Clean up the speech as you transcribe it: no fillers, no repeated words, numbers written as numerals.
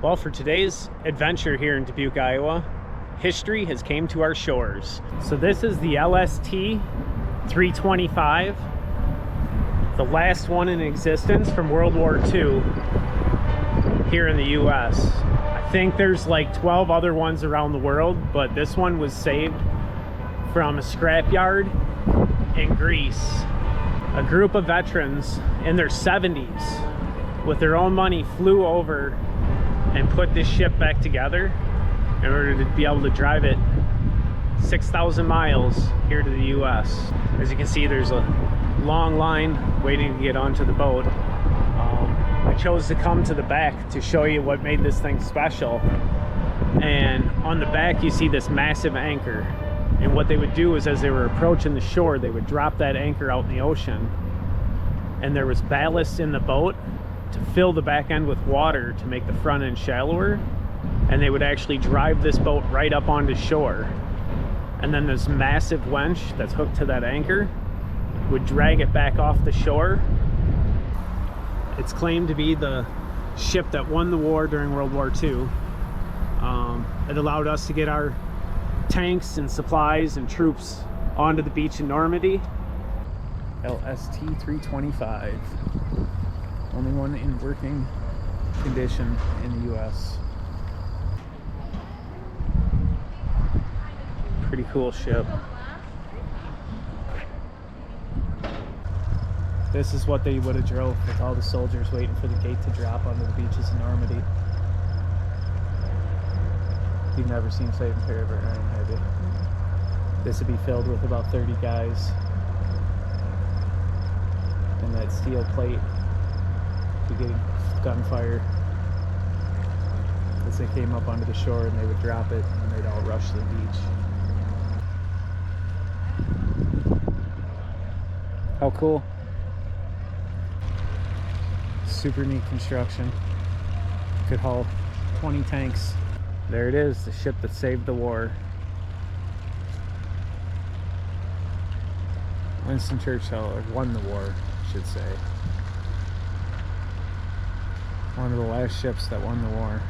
Well, for today's adventure here in Dubuque, Iowa, history has came to our shores. So this is the LST-325, the last one in existence from World War II here in the US. I think there's like 12 other ones around the world, but this one was saved from a scrapyard in Greece. A group of veterans in their 70s with their own money flew over and put this ship back together in order to be able to drive it 6,000 miles here to the US. As you can see, there's a long line waiting to get onto the boat. I chose to come to the back to show you what made this thing special. And on the back you see this massive anchor. And what they would do is, as they were approaching the shore, they would drop that anchor out in the ocean. And there was ballast in the boat to fill the back end with water to make the front end shallower, and they would actually drive this boat right up onto shore, and then this massive wench that's hooked to that anchor would drag it back off the shore. It's claimed to be the ship that won the war during World War II. It allowed us to get our tanks and supplies and troops onto the beach in Normandy. LST-325. Only one in working condition in the US. Pretty cool ship. This is what they would have drove with all the soldiers waiting for the gate to drop onto the beaches in Normandy. You've never seen Saving Private Ryan, have you? This would be filled with about 30 guys. And that steel plate to getting gunfire as they came up onto the shore, and they would drop it and they'd all rush to the beach. How cool. Super neat construction. Could haul 20 tanks. There it is, the ship that saved the war. Winston Churchill, or won the war, I should say. One of the last ships that won the war.